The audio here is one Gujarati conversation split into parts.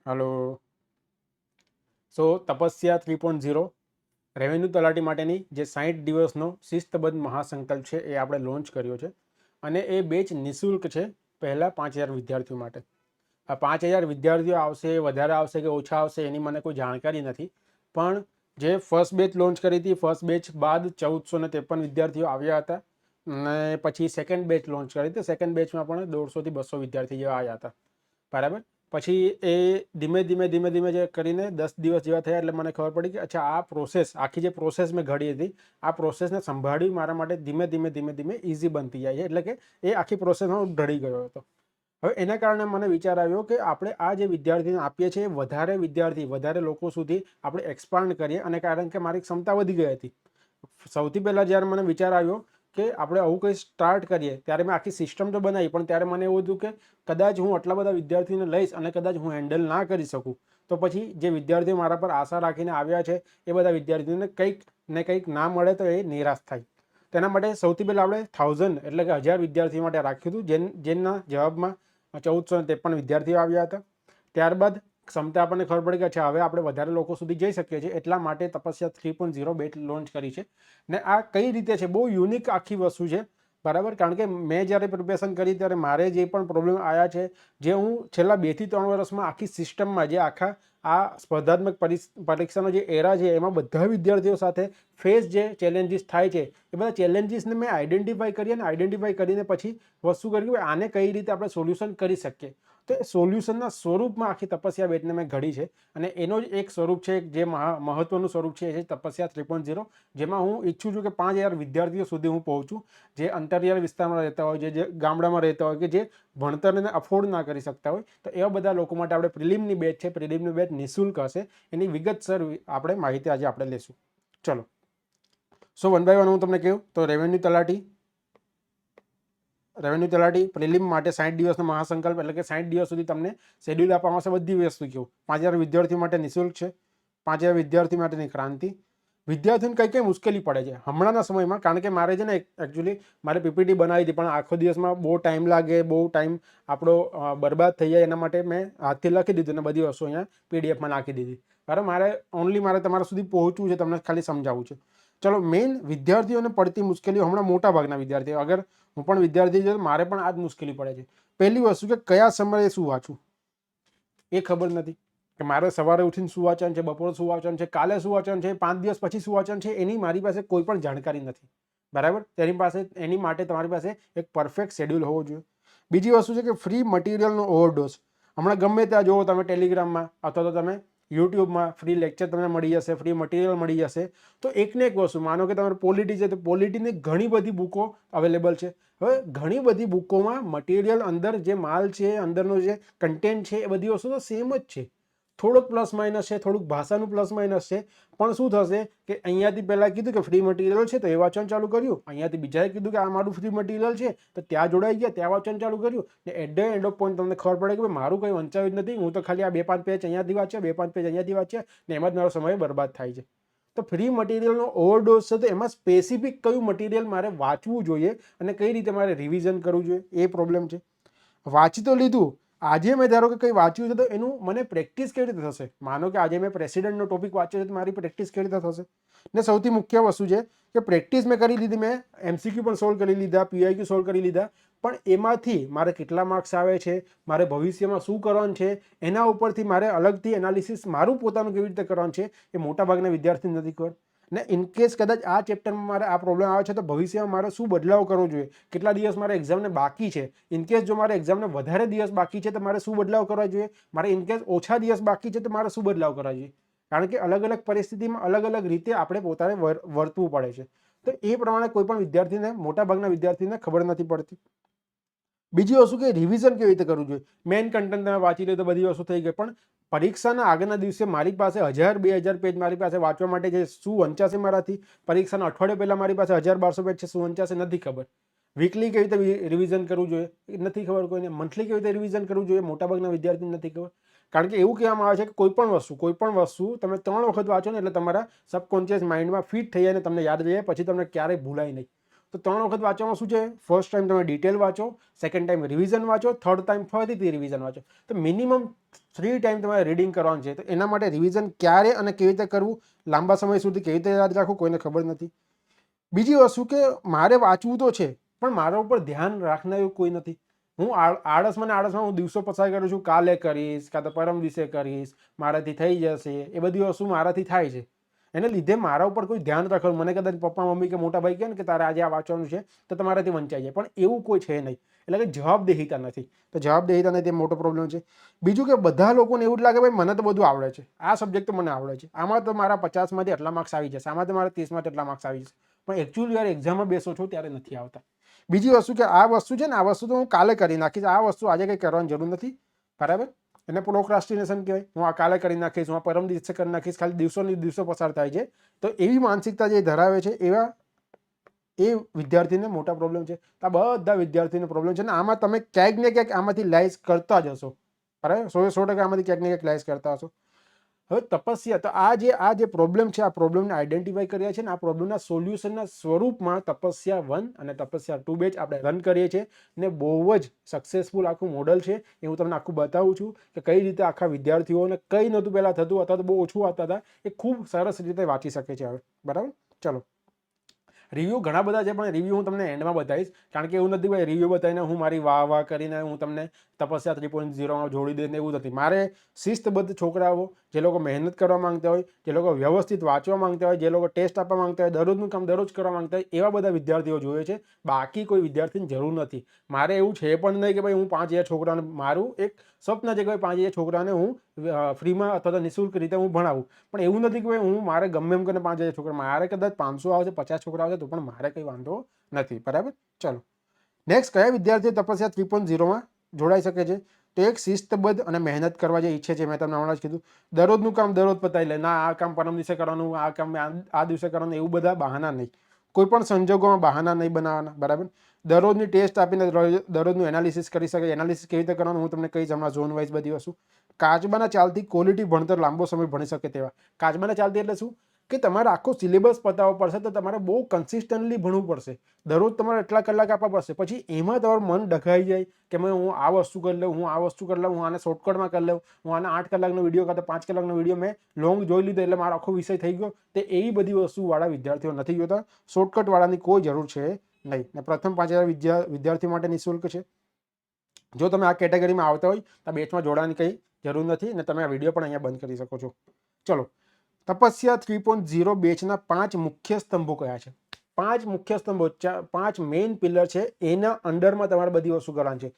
હલો. તપસ્યા 3.0 રેવન્યુ તલાટી માટેની જે 60 દિવસનો શિસ્તબદ્ધ મહાસંકલ્પ છે એ આપણે લોન્ચ કર્યો છે અને એ બેચ નિઃશુલ્ક છે પહેલાં 5000 વિદ્યાર્થીઓ માટે. આ 5000 વિદ્યાર્થીઓ આવશે, વધારે આવશે કે ઓછા આવશે એની મને કોઈ જાણકારી નથી, પણ જે ફર્સ્ટ બેચ લોન્ચ કરી હતી, ફર્સ્ટ બેચ બાદ 1453 વિદ્યાર્થીઓ આવ્યા હતા અને પછી સેકન્ડ બેચ લોન્ચ કરી હતી. સેકન્ડ બેચમાં પણ 150 થી 200 વિદ્યાર્થી જેવા આવ્યા હતા, બરાબર. પછી એ ધીમે ધીમે જે કરીને 10 દિવસ જેવા થયા એટલે મને ખબર પડી કે અચ્છા આ પ્રોસેસ, આખી જે પ્રોસેસ મેં ઘડી હતી, આ પ્રોસેસને સંભાળવી મારા માટે ધીમે ધીમે ઇઝી બનતી જાય છે. એટલે કે એ આખી પ્રોસેસમાં હું ઢળી ગયો હતો. હવે એના કારણે મને વિચાર આવ્યો કે આપણે આ જે વિદ્યાર્થીને આપીએ છીએ વધારે લોકો સુધી આપણે એક્સપાન્ડ કરીએ, અને કારણ કે મારી ક્ષમતા વધી ગઈ હતી. સૌથી પહેલાં જ્યારે મને વિચાર આવ્યો કે આપણે આવું કંઈ સ્ટાર્ટ કરીએ ત્યારે મેં આખી સિસ્ટમ તો બનાવી, પણ ત્યારે મને એવું હતું કે કદાચ હું આટલા બધા વિદ્યાર્થીઓને લઈશ અને કદાચ હું હેન્ડલ ના કરી શકું તો પછી જે વિદ્યાર્થીઓ મારા પર આશા રાખીને આવ્યા છે એ બધા વિદ્યાર્થીઓને કંઈક ને કંઈક ના મળે તો એ નિરાશ થાય. તેના માટે સૌથી પહેલાં આપણે 1000 એટલે કે 1000 વિદ્યાર્થીઓ માટે રાખ્યું હતું, જેના જવાબમાં 1453 વિદ્યાર્થીઓ આવ્યા હતા. ત્યારબાદ ક્ષમતા આપણને ખબર પડી કે અચ્છા હવે આપણે વધારે લોકો સુધી જઈ શકીએ છીએ, એટલા માટે તપસ્યા 3.0 બેચ લોન્ચ કરી છે. ને આ કઈ રીતે છે, બહુ યુનિક આખી વસ્તુ છે, બરાબર. કારણ કે મેં જ્યારે પ્રિપેરેશન કરી ત્યારે મારે જે પણ પ્રોબ્લેમ આવ્યા છે, જે હું છેલ્લા 2 થી 3 વર્ષમાં આખી સિસ્ટમમાં જે આખા આ સ્પર્ધાત્મક પરીક્ષાનો જે એરા છે એમાં બધા વિદ્યાર્થીઓ સાથે ફેસ જે ચેલેન્જીસ થાય છે એ બધા ચેલેન્જીસને મેં આઈડેન્ટિફાઈ કરી, અને આઈડેન્ટિફાઈ કરીને પછી વસ્તુ કરી કે આને કઈ રીતે આપણે સોલ્યુશન કરી શકીએ. તો એ સોલ્યુશનના સ્વરૂપમાં આખી તપસ્યા બેચને મેં ઘડી છે, અને એનો જ એક સ્વરૂપ છે, જે મહત્વનું સ્વરૂપ છે, એ છે તપસ્યા 3.0, જેમાં હું ઈચ્છું છું કે 5000 વિદ્યાર્થીઓ સુધી હું પહોંચું, જે અંતરિયાળ વિસ્તારમાં રહેતા હોય, જે ગામડામાં રહેતા હોય, કે જે ભણતરને અફોર્ડ ના કરી શકતા હોય, તો એવા બધા લોકો માટે આપણે પ્રિલિમની બેચ છે, પ્રિલિમની બેચ નિઃશુલ્ક હશે. એની વિગતસર આપણે માહિતી આજે આપણે લેશું. ચલો, વન બાય વન હું તમને કહું તો રેવન્યુ તલાટી પ્રિલિમ માટે 60 દિવસનો મહાસંકલ્પ, એટલે કે 60 દિવસ સુધી તમને શેડ્યુલ આપવામાં આવશે. બધી વસ્તુ કહું. 5000 વિદ્યાર્થીઓ માટે નિઃશુલ્ક છે. 5000 વિદ્યાર્થી માટેની ક્રાંતિ. વિદ્યાર્થીઓને કઈ કઈ મુશ્કેલી પડે છે હમણાંના સમયમાં, કારણ કે મારે છે ને એકચ્યુઅલી મારે પીપીટી બનાવી હતી, પણ આખો દિવસમાં બહુ ટાઈમ લાગે, બહુ ટાઈમ આપણો બરબાદ થઈ જાય, એના માટે મેં હાથથી લખી દીધું અને બધી વસ્તુ અહીંયા પીડીએફમાં નાખી દીધી. બરાબર, મારે તમારા સુધી પહોંચવું છે, તમને ખાલી સમજાવું છે. ચલો, મેઇન વિદ્યાર્થીઓને પડતી મુશ્કેલીઓ, હમણાં મોટા ભાગના વિદ્યાર્થીઓ, અગર હું પણ વિદ્યાર્થી છું મારે પણ આ જ મુશ્કેલી પડે છે. પહેલી વસ્તુ કે કયા સમયે શું વાંચવું એ ખબર નથી, કે મારે સવારે ઉઠીને શું વાંચન છે, બપોરે શું વાંચન છે, કાલે શું વાંચન છે, 5 દિવસ પછી શું વાંચન છે, એની મારી પાસે કોઈ પણ જાણકારી નથી, બરાબર. એની માટે તમારી પાસે એક પરફેક્ટ શેડ્યુલ હોવો જોઈએ. બીજી વસ્તુ છે કે ફ્રી મટીરિયલનો ઓવરડોઝ. હમણાં ગમે ત્યાં જુઓ તમે, ટેલિગ્રામમાં અથવા તો તમે યુટ્યુબમાં ફ્રી લેક્ચર તમને મળી જશે, ફ્રી મટીરિયલ મળી જશે. તો એકને એક વસ્તુ, માનો કે તમારે પોલિટી છે તો પોલિટીની ઘણી બધી બુકો અવેલેબલ છે. હવે ઘણી બધી બુકોમાં મટીરિયલ, અંદર જે માલ છે, અંદરનો જે કન્ટેન્ટ છે, એ બધી વસ્તુ તો સેમ જ છે. થોડુંક પ્લસ માઇનસ છે, થોડુંક ભાષાનું પ્લસ માઇનસ છે, પણ શું થશે કે અહીંયાથી પહેલાં કીધું કે ફ્રી મટીરિયલ છે તો એ વાંચન ચાલુ કર્યું, અહીંયાથી બીજાએ કીધું કે આ મારું ફ્રી મટીરિયલ છે તો ત્યાં જોડાઈ ગયા, ત્યાં વાંચન ચાલુ કર્યું, ને at the end of point તમને ખબર પડે કે મારું કંઈ વંચાયું જ નથી, હું તો ખાલી આ 2-5 પેજ અહીંયાથી વાંચ્યા, 2-5 પેજ અહીંયાથી વાંચ્યા, ને એમાં જ મારો સમય બરબાદ થાય છે. તો ફ્રી મટીરિયલનો ઓવરડોઝ છે, તો એમાં સ્પેસિફિક કયું મટીરિયલ મારે વાંચવું જોઈએ અને કઈ રીતે મારે રિવિઝન કરવું જોઈએ, એ પ્રોબ્લેમ છે. વાંચી તો લીધું, આજે મેં ધારો કે કંઈ વાંચ્યું છે તો એનું મને પ્રેક્ટિસ કેવી રીતે થશે. માનો કે આજે મેં પ્રેસિડેન્ટનો ટોપિક વાંચ્યો છે તો મારી પ્રેક્ટિસ કેવી રીતે થશે. ને સૌથી મુખ્ય વસ્તુ છે કે પ્રેક્ટિસ મેં કરી લીધી, મેં એમસીક્યુ પણ સોલ્વ કરી લીધા, પીઆઈક્યુ સોલ્વ કરી લીધા, પણ એમાંથી મારે કેટલા માર્ક્સ આવે છે, મારે ભવિષ્યમાં શું કરવાનું છે, એના ઉપરથી મારે અલગથી એનાલિસિસ મારું પોતાનું કેવી રીતે કરવાનું છે, એ મોટાભાગના વિદ્યાર્થી નથી ખબર. ને ઇનકેસ કદાચ આ ચેપ્ટરમાં મારે આ પ્રોબ્લેમ આવે છે તો ભવિષ્યમાં મારે શું બદલાવ કરવો જોઈએ, કેટલા દિવસ મારે એક્ઝામને બાકી છે, ઇનકેસ જો મારે એક્ઝામને વધારે દિવસ બાકી છે તો મારે શું બદલાવ કરવા જોઈએ, મારે ઇનકેસ ઓછા દિવસ બાકી છે તો મારે શું બદલાવ કરવા જોઈએ. કારણ કે અલગ અલગ પરિસ્થિતિમાં અલગ અલગ રીતે આપણે પોતાને વર્તવું પડે છે. તો એ પ્રમાણે કોઈ પણ વિદ્યાર્થીને, મોટાભાગના વિદ્યાર્થીને ખબર નથી પડતી. બીજી વસ્તુ કે રિવિઝન કેવી રીતે કરવું જોઈએ. મેઇન કન્ટેન્ટ તમે વાંચી લે તો બધી વસ્તુ થઈ ગઈ, પણ પરીક્ષાના આગળના દિવસે મારી પાસે 1000-2000 પેજ મારી પાસે વાંચવા માટે છે. શું વંચાશે મારાથી? પરીક્ષાના અઠવાડિયા પહેલાં મારી પાસે 1000-1200 પેજ છે, શું વંચાશે નથી ખબર. વીકલી કેવી રીતે રિવિઝન કરવું જોઈએ નથી ખબર કોઈને. મંથલી કેવી રીતે રિવિઝન કરવું જોઈએ મોટાભાગના વિદ્યાર્થીને નથી ખબર. કારણ કે એવું કહેવામાં આવે છે કે કોઈ પણ વસ્તુ તમે 3 વખત વાંચો ને એટલે તમારા સબકોન્શિયસ માઇન્ડમાં ફિટ થઈ જાય અને તમને યાદ રહી જાય, પછી તમને ક્યારેય ભૂલાય નહીં. તો 3 વખત વાંચવામાં શું છે, ફર્સ્ટ ટાઈમ તમે ડિટેલ વાંચો, સેકન્ડ ટાઈમ રિવિઝન વાંચો, થર્ડ ટાઈમ ફરીથી રિવિઝન વાંચો. તો મિનિમમ 3 ટાઈમ તમારે રીડિંગ કરવાનું છે. તો એના માટે રિવિઝન ક્યારે અને કેવી રીતે કરવું, લાંબા સમય સુધી કેવી રીતે યાદ રાખવું, કોઈને ખબર નથી. બીજી વસ્તુ કે મારે વાંચવું તો છે, પણ મારા ઉપર ધ્યાન રાખનારું કોઈ નથી. હું આળસમાં હું દિવસો પસાર કરું છું, કાલે કરીશ, કાં તો પરમ દિવસે કરીશ, મારાથી થઈ જશે, એ બધી વસ્તુ મારાથી થાય છે. એને લીધે મારા ઉપર કોઈ ધ્યાન રાખવું, મને કદાચ પપ્પા મમ્મી કે મોટા ભાઈ કહે ને કે તારે આજે આ વાંચવાનું છે, તો તમારાથી વંચાઈ જાય, પણ એવું કોઈ છે નહીં. એટલે કે જવાબદેહીતા નથી. તો જવાબદેહીતા નથી, એ મોટો પ્રોબ્લેમ છે. બીજું કે બધા લોકોને એવું જ લાગે ભાઈ મને તો બધું આવડે છે, આ સબ્જેક્ટ તો મને આવડે છે, આમાં તો મારા 50માંથી આટલા માર્ક્સ આવી જશે, આમાં તો મારા 30માંથી આટલા માર્ક્સ આવી જશે, પણ એકચ્યુઅલી જ્યારે એક્ઝામમાં બેસો છો ત્યારે નથી આવતા. બીજી વસ્તુ કે આ વસ્તુ છે ને, આ વસ્તુ તો હું કાલે કરી નાખીશ, આ વસ્તુ આજે કંઈ કરવાની જરૂર નથી, બરાબર. એને પ્રોક્રાસ્ટિનેશન કહેવાય. હું આ કાલે કરી નાખીશ, હું આ પરમ દિવસે કરી નાખીશ, ખાલી દિવસો પસાર થાય છે. તો એવી માનસિકતા જે ધરાવે છે એવા એ વિદ્યાર્થીને મોટા પ્રોબ્લેમ છે. આ બધા વિદ્યાર્થીને પ્રોબ્લેમ છે ને આમાં તમે ક્યાંક ને ક્યાંક આમાંથી લાઇઝ કરતા જ હશો, બરાબર. 100% આમાંથી ક્યાંક ને ક્યાંક લાઇઝ કરતા હશો. હવે તપસ્યા, તો આ જે પ્રોબ્લેમ છે, આ પ્રોબ્લેમને આઈડેન્ટિફાઈ કર્યા છે ને આ પ્રોબ્લેમના સોલ્યુશનના સ્વરૂપમાં તપસ્યા 1 અને તપસ્યા 2 બેચ આપણે રન કરીએ છીએ ને બહુ જ સક્સેસફુલ આખું મોડલ છે. એ હું તમને આખું બતાવું છું કે કઈ રીતે આખા વિદ્યાર્થીઓને કંઈ નહોતું પહેલાં થતું, અથવા તો બહુ ઓછું વાંચતા હતા, એ ખૂબ સરસ રીતે વાંચી શકે છે હવે, બરાબર. ચલો, રિવ્યૂ ઘણા બધા છે, પણ રિવ્યૂ હું તમને એન્ડમાં બતાવીશ, કારણ કે એવું નથી ભાઈ રિવ્યૂ બતાવીને હું મારી વાહ કરીને હું તમને તપસ્યા 3.0માં જોડી દઈને, એવું નથી. મારે શિસ્તબદ્ધ છોકરાઓ, જે લોકો મહેનત કરવા માંગતા હોય, જે લોકો વ્યવસ્થિત વાંચવા માંગતા હોય, જે લોકો ટેસ્ટ આપવા માંગતા હોય, દરરોજનું કામ દરરોજ કરવા માંગતા હોય, એવા બધા વિદ્યાર્થીઓ જોઈએ છે. બાકી કોઈ વિદ્યાર્થીની જરૂર નથી. મારે એવું છે પણ નહીં કે ભાઈ હું 5000 છોકરાને, મારું એક સ્વપ્ન છે કે ભાઈ 5000 છોકરાને હું ફ્રીમાં અથવા તો નિઃશુલ્ક રીતે હું ભણાવું, પણ એવું નથી કે ભાઈ હું મારે ગમે એમ કરીને 5000 છોકરા, મારે કદાચ 500 આવશે, 50 છોકરા આવશે તો પણ મારે કંઈ વાંધો નથી, બરાબર. ચલો, નેક્સ્ટ, કયા વિદ્યાર્થીઓ તપસ્યા 3.0માં જોડાઈ શકે છે? તો એક શિસ્તબદ્ધ અને મહેનત કરવા જે ઈચ્છે છે. મેં તમને હમણાં જ કીધું, દરરોજનું કામ દરરોજ પતાવી લે, ના આ કામ પરમ દિવસે કરવાનું, આ કામ આ દિવસે કરવાનું, એવું બધા બહાના નહીં. કોઈ પણ સંજોગોમાં બહાના નહીં બનાવવાના, બરાબર. દરરોજની ટેસ્ટ આપીને દરરોજનું એનાલિસિસ કરી શકે. એનાલિસિસ કેવી રીતે કરવાનું હું તમને કહીશ હમણાં, ઝોન વાઇઝ બધી વસ્તુ. કાચબાના ચાલથી ક્વોલિટી ભણતર લાંબો સમય ભણી શકે તેવા. કાચબાના ચાલતી એટલે શું કે તમારે આખો સિલેબસ પતાવવો પડશે, તો તમારે બહુ કન્સિસ્ટન્ટલી ભણવું પડશે. દરરોજ તમારે એટલા કલાક આપવા પડશે. પછી એમાં તમારું મન ડઘાઈ જાય કે હું આ વસ્તુ કરી લઉં, હું આ વસ્તુ કરી લઉં, હું આને શોર્ટકટમાં કરી લઉં, હું આને 8 કલાકનો વિડીયો કાં તો 5 કલાકનો વિડીયો મેં લોંગ જોઈ લીધો એટલે મારો આખો વિષય થઈ ગયો. તે એવી બધી વસ્તુવાળા વિદ્યાર્થીઓ નથી જોતા. શોર્ટકટવાળાની કોઈ જરૂર છે નહીં. ને પ્રથમ 5000 વિદ્યાર્થીઓ માટે નિઃશુલ્ક છે. જો તમે આ કેટેગરીમાં આવતા હોય તો બેચમાં જોડાવાની કંઈ જરૂર નથી, અને તમે આ વિડીયો પણ અહીંયા બંધ કરી શકો છો. ચલો, તપસ્યા 3.0 બેચના 5 મુખ્ય સ્તંભો કયા છે? 5 મુખ્ય સ્તંભો, 5 મેઇન પિલર છે. એના અંડરમાં તમારે બધી વસ્તુ કરવાની છે.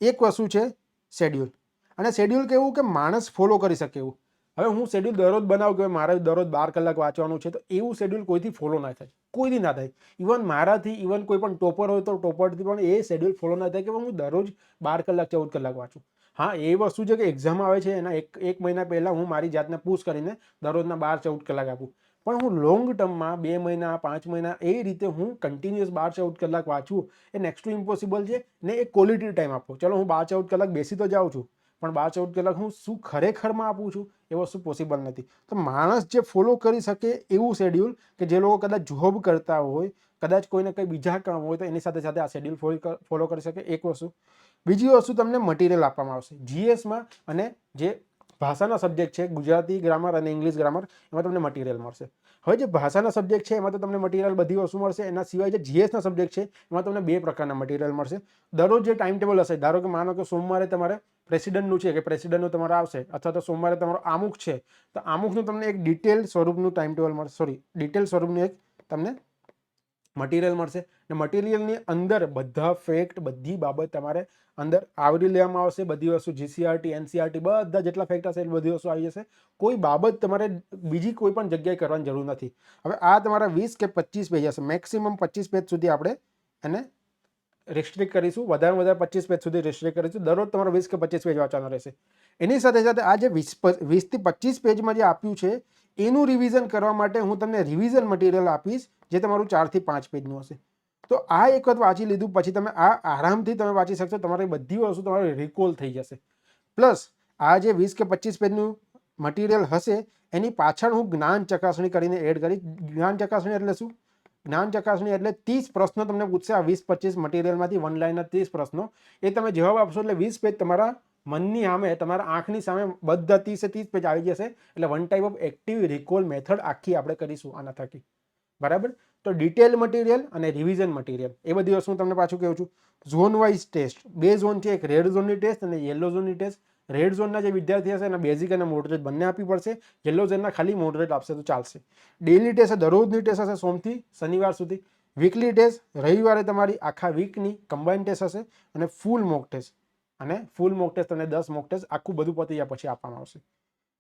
એક વસ્તુ છે શેડ્યુલ, અને શેડ્યુલ કેવું કે માણસ ફોલો કરી શકે એવું. હવે હું શેડ્યુલ દરરોજ બનાવું કે મારે દરરોજ 12 કલાક વાંચવાનું છે, તો એવું શેડ્યુલ કોઈથી ફોલો ના થાય, કોઈથી ના થાય. ઇવન મારાથી, ઇવન કોઈ પણ ટોપર હોય તો ટોપરથી પણ એ શેડ્યુલ ફોલો ના થાય કે હું દરરોજ 12 કલાક 14 કલાક વાંચું. હા, એ વસ્તુ છે કે એક્ઝામ આવે છે એના એક મહિના પહેલાં હું મારી જાતને પુશ કરીને દરરોજના 12-14 કલાક આપું, પણ હું લોંગ ટર્મમાં 2 મહિના 5 મહિના એ રીતે હું કન્ટિન્યુઅસ 12-14 કલાક વાંચું એ નેક્સ્ટ ટુ ઇમ્પોસિબલ છે. ને એ ક્વોલિટી ટાઈમ આપો. ચલો, હું 12-14 કલાક બેસી તો જાઉં છું, પણ 12-14 કલાક હું શું ખરેખરમાં આપું છું એ વસ્તુ પોસિબલ નથી. તો માણસ જે ફોલો કરી શકે એવું શેડ્યુલ, કે જે લોકો કદાચ જોબ કરતા હોય, કદાચ કોઈને કંઈ બીજા કામ હોય, તો એની સાથે સાથે આ શેડ્યુલ ફોલો કરી શકે, એક વસ્તુ. બીજી વસ્તુ, તમને મટીરિયલ આપવામાં આવશે જીએસમાં, અને જે ભાષાના સબ્જેક્ટ છે ગુજરાતી ગ્રામર અને ઇંગ્લિશ ગ્રામર, એમાં તમને મટીરિયલ મળશે. હવે જે ભાષાના સબ્જેક્ટ છે એમાં તો તમને મટીરિયલ બધી વસ્તુ મળશે. એના સિવાય જે જીએસના સબ્જેક્ટ છે એમાં તમને 2 પ્રકારના મટીરિયલ મળશે. દરરોજ જે ટાઈમ ટેબલ હશે, ધારો કે માનો કે સોમવારે તમારે પ્રેસિડન્ટનું છે, કે પ્રેસિડન્ટનું તમારે આવશે, અથવા તો સોમવારે તમારો આમુખ છે, તો આમુખનું તમને એક ડિટેલ સ્વરૂપનું ટાઈમ ટેબલ મળશે, ડિટેલ સ્વરૂપનું એક તમને મટીરિયલ મળશે. ને મટીરિયલની અંદર બધા ફેક્ટ, બધી બાબત તમારે અંદર આવરી લેવામાં આવશે. બધી વસ્તુ જીસીઆરટી, એનસીઆરટી બધા જેટલા ફેક્ટ હશે એ બધી વસ્તુ આવી જશે. કોઈ બાબત તમારે બીજી કોઈ પણ જગ્યાએ કરવાની જરૂર નથી. હવે આ તમારા 20 કે 25 પેજ હશે, મેક્સિમમ 25 પેજ સુધી આપણે એને રિસ્ટ્રિક્ટ કરીશું. વધારે વધારે 25 પેજ સુધી રિસ્ટ્રિક્ટ કરીશું. દરરોજ તમારે 20 કે 25 પેજ વાંચવાના રહેશે. એની સાથે સાથે આ જે 20 થી 25 પેજમાં જે આપ્યું છે એનું રિવિઝન કરવા માટે હું તમને રિવિઝન મટીરિયલ આપીશ, જે તમારું 4 થી 5 પેજનું હશે. તો આ એક વખત વાંચી લીધું પછી તમે આ આરામથી તમે વાંચી શકશો. તમારી બધી વસ્તુ તમારે રિકોલ થઈ જશે. પ્લસ આ જે 20 કે 25 પેજનું મટીરિયલ હશે એની પાછળ હું જ્ઞાન ચકાસણી કરીને એડ કરીશ. જ્ઞાન ચકાસણી એટલે શું? જ્ઞાન ચકાસણી એટલે 30 પ્રશ્નો તમને પૂછશે આ 20-25 મટીરિયલમાંથી વન લાઇનના 30 પ્રશ્નો. એ તમે જવાબ આપશો એટલે 20 પેજ તમારા મનની સામે, તમારા આંખની સામે બધા 30 પેજ આવી જશે. એટલે one type of active recall method આખી આપણે કરીશું આના થકી. બરાબર. તો ડિટેલ મટીરિયલ અને રિવિઝન મટીરિયલ એ બધી વસ્તુ હું તમને પાછું કહું છું. ઝોન વાઇઝ ટેસ્ટ, 2 ઝોન છે, એક રેડ ઝોનની ટેસ્ટ અને યલો ઝોનની ટેસ્ટ. રેડ ઝોનના જે વિદ્યાર્થી હશે એના બેઝિક અને મોડરેટ બંને આપવી પડશે. યલો ઝોનના ખાલી મોડરેટ આપશે તો ચાલશે. ડેઇલી ટેસ્ટ દરરોજની ટેસ્ટ હશે સોમથી શનિવાર સુધી. વીકલી ટેસ્ટ રવિવારે તમારી આખા વીકની કમ્બાઇન ટેસ્ટ હશે. અને ફૂલ મોક ટેસ્ટ તમને 10 મોક ટેસ્ટ આખું બધું પતી જાય પછી આપવામાં આવશે.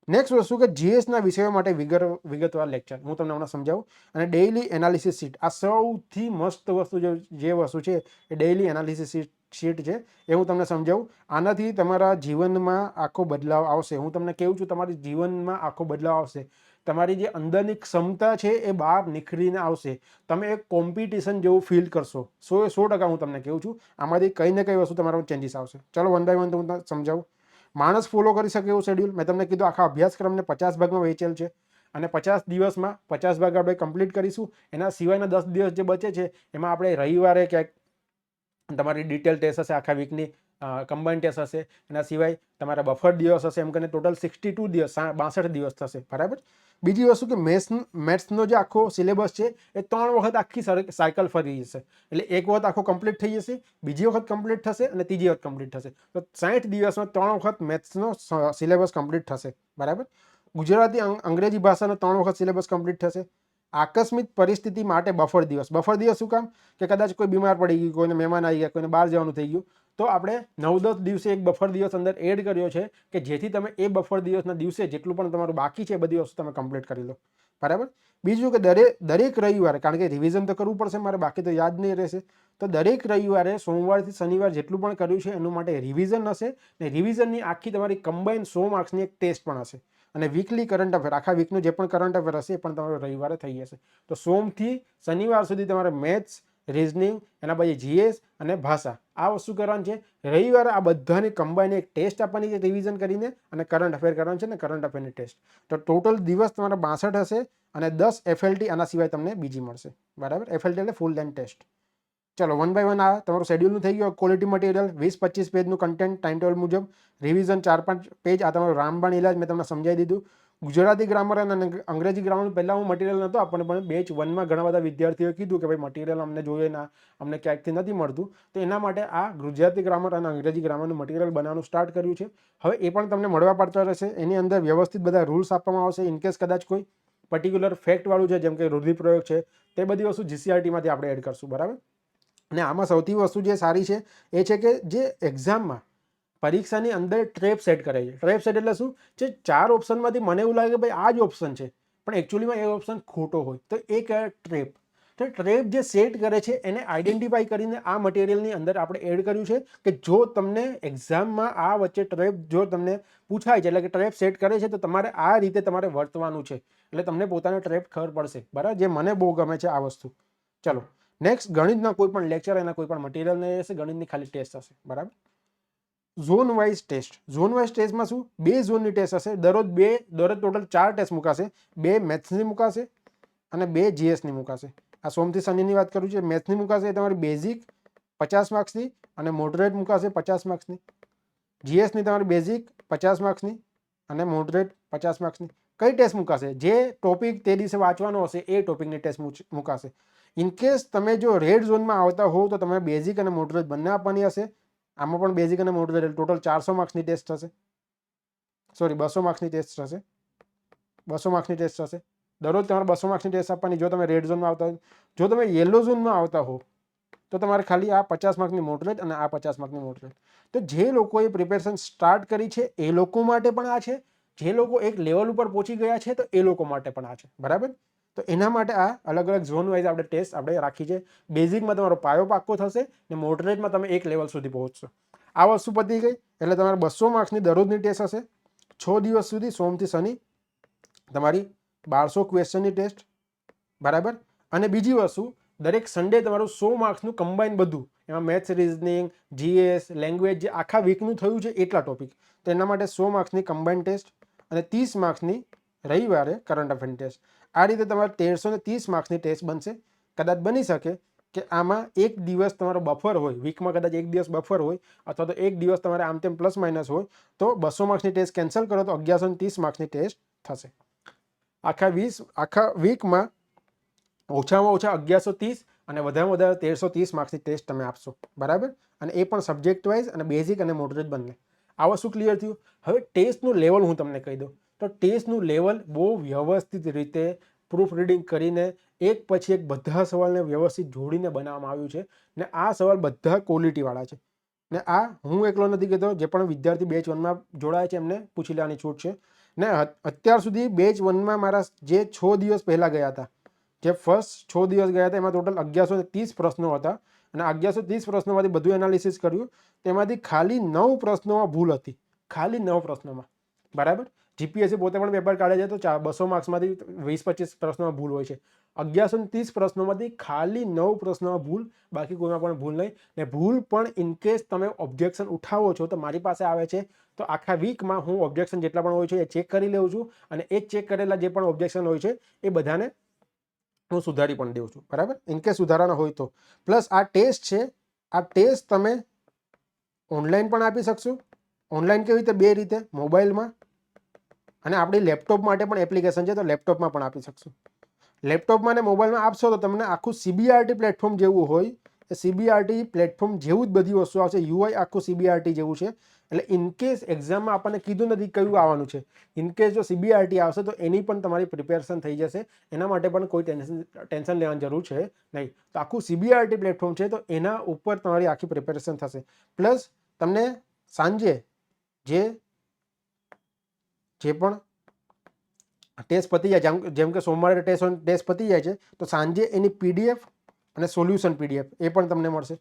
નેક્સ્ટ વસ્તુ કે જીએસના વિષયો માટે વિગતવાર લેક્ચર હું તમને હમણાં સમજાવું. અને ડેઇલી એનાલિસિસ શીટ, આ સૌથી મસ્ત વસ્તુ જે વસ્તુ છે એ ડેઇલી એનાલિસિસ શીટ છે, એ હું તમને સમજાવું. આનાથી તમારા જીવનમાં આખો બદલાવ આવશે. હું તમને કહું છું તમારી જીવનમાં આખો બદલાવ આવશે. તમારી જે અંદરની ક્ષમતા છે એ બહાર નિખરીને આવશે. તમે એક કોમ્પિટિશન જેવું ફીલ કરશો. 100% હું તમને કહું છું. આમાંથી કંઈ ને કંઈ વસ્તુ તમારામાં ચેન્જીસ આવશે. ચલો વન બાય વન હું તમને સમજાવું. માણસ ફોલો કરી શકે એવું શેડ્યુલ મેં તમને કીધું. આખા અભ્યાસક્રમને 50 ભાગમાં વહેંચેલ છે અને 50 દિવસમાં 50 ભાગ આપણે કમ્પ્લીટ કરીશું. એના સિવાયના 10 દિવસ જે બચે છે એમાં આપણે રવિવારે ક્યાંક તમારી ડિટેલ ટેસ્ટ હશે, આખા વીકની કમ્બાઇન ટેસ્ટ હશે. એના સિવાય તમારા બફર દિવસ હશે. એમ કરીને ટોટલ 62 દિવસ, 62 દિવસ થશે. બરાબર. બીજી વસ્તુ કે મેથ્સનો જે આખો સિલેબસ છે એ 3 વખત આખી સાયકલ ફરી જશે. એટલે એક વખત આખો કમ્પ્લીટ થઈ જશે, બીજી વખત કમ્પ્લીટ થશે અને ત્રીજી વખત કમ્પ્લીટ થશે. તો 60 દિવસમાં 3 વખત મેથ્સનો સિલેબસ કમ્પ્લીટ થશે. બરાબર. ગુજરાતી અંગ્રેજી ભાષાનો 3 વખત સિલેબસ કમ્પ્લીટ થશે. આકસ્મિક પરિસ્થિતિ માટે બફર દિવસ શું કામ? કે કદાચ કોઈ બીમાર પડી ગયું, કોઈને મહેમાન આવી ગયા, કોઈને બહાર જવાનું થઈ ગયું, તો આપણે 9-10 દિવસે એક બફર દિવસ અંદર એડ કર્યો છે કે જેથી તમે એ બફર દિવસના દિવસે જેટલું પણ તમારું બાકી છે એ બધી વસ્તુ તમે કમ્પ્લીટ કરી લો. બરાબર. બીજું કે દરેક રવિવારે, કારણ કે રિવિઝન તો કરવું પડશે મારે, બાકી તો યાદ નહીં રહેશે, તો દરેક રવિવારે સોમવારથી શનિવાર જેટલું પણ કર્યું છે એનું માટે રિવિઝન હશે. ને રિવિઝનની આખી તમારી કમ્બાઇન 100 માર્ક્સની એક ટેસ્ટ પણ હશે. અને વીકલી કરંટ અફેર, આખા વીકનું જે પણ કરંટ અફેર હશે એ પણ તમારે રવિવારે થઈ જશે. તો સોમથી શનિવાર સુધી તમારે મેથ્સ, રિઝનિંગ, એના પછી જીએસ અને ભાષા આ વસ્તુ કરવાની છે. રવિવારે આ બધાની કમ્બાઈન એક ટેસ્ટ આપવાની છે રિવિઝન કરીને, અને કરંટ અફેર કરવાનું છે ને કરંટ અફેરની ટેસ્ટ. તો ટોટલ દિવસ તમારા 62 હશે અને 10 એફએલટી આના સિવાય તમને બીજી મળશે. બરાબર. એફએલટી એટલે ફૂલ લેન્થ ટેસ્ટ. ચલો વન બાય વન આ તમારું શેડ્યુલનું થઈ ગયું. ક્વોલિટી મટીરિયલ 20-25 પેજનું કન્ટેન્ટ ટાઈમ ટેબલ મુજબ. Revision 4-5 page. આ તમારું રામબાણ ઇલાજ મેં તમને સમજાવી દીધું. ગુજરાતી ગ્રામર અને અંગ્રેજી ગ્રામર પહેલાં હું મટીરિયલ નહોતો આપણને, પણ બેચ 1માં ઘણા બધા વિદ્યાર્થીઓએ કીધું કે ભાઈ મટીરિયલ અમને જોઈએ ના, અમને ક્યાંકથી નથી મળતું. તો એના માટે આ ગુજરાતી ગ્રામર અને અંગ્રેજી ગ્રામરનું મટીરિયલ બનાવવાનું સ્ટાર્ટ કર્યું છે. હવે એ પણ તમને મળવા પાડતા રહેશે. એની અંદર વ્યવસ્થિત બધા રૂલ્સ આપવામાં આવશે. ઇનકેસ કદાચ કોઈ પર્ટિક્યુલર ફેક્ટવાળું છે, જેમ કે રૂઢિપ્રયોગ છે, તે બધી વસ્તુ જીસીઆરટીમાંથી આપણે એડ કરશું. બરાબર. અને આમાં સૌથી વસ્તુ જે સારી છે એ છે કે જે એક્ઝામમાં પરીક્ષાની અંદર ટ્રેપ સેટ કરે છે. ટ્રેપ સેટ એટલે શું? જે 4 ઓપ્શનમાંથી મને એવું લાગે કે ભાઈ આ જ ઓપ્શન છે, પણ એકચ્યુઅલીમાં એ ઓપ્શન ખોટો હોય તો એ કહેવાય ટ્રેપ. તો ટ્રેપ જે સેટ કરે છે એને આઈડેન્ટિફાઈ કરીને આ મટીરિયલની અંદર આપણે એડ કર્યું છે કે જો તમને એક્ઝામમાં આ વચ્ચે ટ્રેપ જો તમને પૂછાય છે, એટલે કે ટ્રેપ સેટ કરે છે, તો તમારે આ રીતે તમારે વર્તવાનું છે. એટલે તમને પોતાને ટ્રેપ ખબર પડશે. બરાબર. જે મને બહુ ગમે છે આ વસ્તુ. ચલો નેક્સ્ટ, ગણિતના કોઈ પણ લેક્ચર, એના કોઈ પણ મટીરિયલ નહીં હશે. ગણિતની ખાલી ટેસ્ટ હશે. બરાબર. Zone wise test. Zone wise ટેસ્ટમાં શું? 2 ઝોનની ટેસ્ટ હશે. દરરોજ ટોટલ 4 ટેસ્ટ મુકાશે. 2 મેથ્સની મુકાશે અને 2 જીએસની મુકાશે. આ સોમથી શનિની વાત કરું છું. મેથ્સની મુકાશે એ તમારી બેઝિક 50 માર્ક્સની અને મોડરેટ મુકાશે 50 માર્ક્સની. જીએસની તમારી બેઝિક 50 માર્ક્સની અને મોડરેટ 50 માર્ક્સની. કઈ ટેસ્ટ મુકાશે? જે ટોપિક તે દિવસે વાંચવાનો હશે એ ટોપિકની ટેસ્ટ મુકાશે. ઇનકેસ તમે જો રેડ ઝોનમાં આવતા હોવ તો તમે બેઝિક અને મોડરેટ બંને આપવાની હશે. આમાં પણ બેઝિક અને મોડરેટ ટોટલ 400 માર્ક્સની ટેસ્ટ થશે. 200 માર્ક્સની ટેસ્ટ થશે. 200 માર્ક્સની ટેસ્ટ થશે. દરરોજ તમારે 200 માર્ક્સની ટેસ્ટ આપવાની જો તમે રેડ ઝોનમાં આવતા હો. જો તમે યલો ઝોનમાં આવતા હો તો તમારે ખાલી આ 50 માર્ક્સની મોડરેટ અને આ 50 માર્ક્સની મોડરેટ. તો જે લોકોએ પ્રિપેરેશન સ્ટાર્ટ કરી છે એ લોકો માટે પણ આ છે. જે લોકો એક લેવલ ઉપર પહોંચી ગયા છે તો એ લોકો માટે પણ આ છે. બરાબર. તો એના માટે આ અલગ અલગ ઝોન વાઇઝ આપણે ટેસ્ટ આપણે રાખી છે. બેઝિકમાં તમારો પાયો પાક્કો થશે ને મોડરેટમાં તમે એક લેવલ સુધી પહોંચશો. આ વસ્તુ પતી ગઈ એટલે તમારે 200 માર્ક્સની દરરોજની ટેસ્ટ હશે. 6 દિવસ સુધી સોમથી શનિ તમારી 1200 ક્વેશ્ચનની ટેસ્ટ. બરાબર. અને બીજી વસ્તુ, દરેક સન્ડે તમારું 100 માર્ક્સનું કમ્બાઈન બધું, એમાં મેથ્સ, રિઝનિંગ, જીએસ, લેંગ્વેજ, જે આખા વીકનું થયું છે એટલા ટોપિક, તો એના માટે 100 માર્ક્સની કમ્બાઈન ટેસ્ટ અને 30 માર્ક્સની રવિવારે કરંટ અફેરની ટેસ્ટ. આ રીતે તમારે 1330 માર્ક્સની ટેસ્ટ બનશે. કદાચ બની શકે કે આમાં એક દિવસ તમારો બફર હોય, વીકમાં કદાચ એક દિવસ બફર હોય, અથવા તો એક દિવસ તમારે આમ તેમ પ્લસ માઇનસ હોય, તો 200 માર્ક્સની ટેસ્ટ કેન્સલ કરો તો 1130 માર્ક્સની ટેસ્ટ થશે. આખા વીકમાં ઓછામાં ઓછા 1130 અને વધારેમાં વધારે 1330 માર્ક્સની ટેસ્ટ તમે આપશો, બરાબર. અને એ પણ સબ્જેક્ટ વાઇઝ અને બેઝિક અને મોડરેટ બંને. આ વસ્તુ ક્લિયર થયું. હવે ટેસ્ટનું લેવલ હું તમને કહી દઉં તો ટેસ્ટનું લેવલ બહુ વ્યવસ્થિત રીતે પ્રૂફ રીડિંગ કરીને એક પછી એક બધા સવાલને વ્યવસ્થિત જોડીને બનાવવામાં આવ્યું છે. ને આ સવાલ બધા ક્વોલિટીવાળા છે. ને આ હું એકલો નથી કહેતો, જે પણ વિદ્યાર્થી બેચ 1માં જોડાય છે એમને પૂછી લેવાની છૂટ છે. ને અત્યાર સુધી બેચ 1માં મારા જે 6 દિવસ પહેલાં ગયા હતા, જે ફર્સ્ટ 6 દિવસ ગયા હતા, એમાં ટોટલ 1130 પ્રશ્નો હતા. અને 1130 પ્રશ્નોમાંથી બધું એનાલિસિસ કર્યું, તેમાંથી ખાલી 9 પ્રશ્નોમાં ભૂલ હતી. ખાલી 9 પ્રશ્નોમાં, બરાબર. જીપીએસસી પોતે પણ પેપર કાઢે છે તો 200 માર્ક્સમાંથી 20-25 પ્રશ્નોમાં ભૂલ હોય છે. 1130 પ્રશ્નોમાંથી ખાલી 9 પ્રશ્નોમાં ભૂલ, બાકી કોઈમાં પણ ભૂલ નહીં. ને ભૂલ પણ ઇનકેસ તમે ઓબ્જેક્શન ઉઠાવો છો તો મારી પાસે આવે છે, તો આખા વીકમાં હું ઓબ્જેક્શન જેટલા પણ હોય છે એ ચેક કરી લઉં છું. અને એ ચેક કરેલા જે પણ ઓબ્જેક્શન હોય છે એ બધાને હું સુધારી પણ દઉં છું, બરાબર. ઇનકેસ સુધારાના હોય તો. પ્લસ આ ટેસ્ટ છે, આ ટેસ્ટ તમે ઓનલાઈન પણ આપી શકશો. ઓનલાઈન કેવી રીતે? 2 રીતે, મોબાઈલમાં અને આપણી લેપટોપ માટે પણ એપ્લિકેશન છે, તો લેપટોપમાં પણ આપી શકશો. લેપટોપમાં અને મોબાઈલમાં આપશો તો તમને આખું સીબીઆરટી પ્લેટફોર્મ જેવું હોય, એ સીબીઆરટી પ્લેટફોર્મ જેવું જ બધી વસ્તુ આવશે. યુઆઈ આખું સીબીઆરટી જેવું છે. એટલે ઇનકેસ એક્ઝામમાં આપણને કીધું નથી કયું આવવાનું છે, ઇનકેસ જો સીબીઆરટી આવશે તો એની પણ તમારી પ્રિપેરેશન થઈ જશે. એના માટે પણ કોઈ ટેન્શન લેવાની જરૂર છે નહીં. તો આખું સીબીઆરટી પ્લેટફોર્મ છે, તો એના ઉપર તમારી આખી પ્રિપેરેશન થશે. પ્લસ તમને સાંજે જે પણ ટેસ્ટ પતી જાય, જેમ કે સોમવારે ટેસ્ટ પતી જાય છે, તો સાંજે એની પીડીએફ અને સોલ્યુશન પીડીએફ એ પણ તમને મળશે.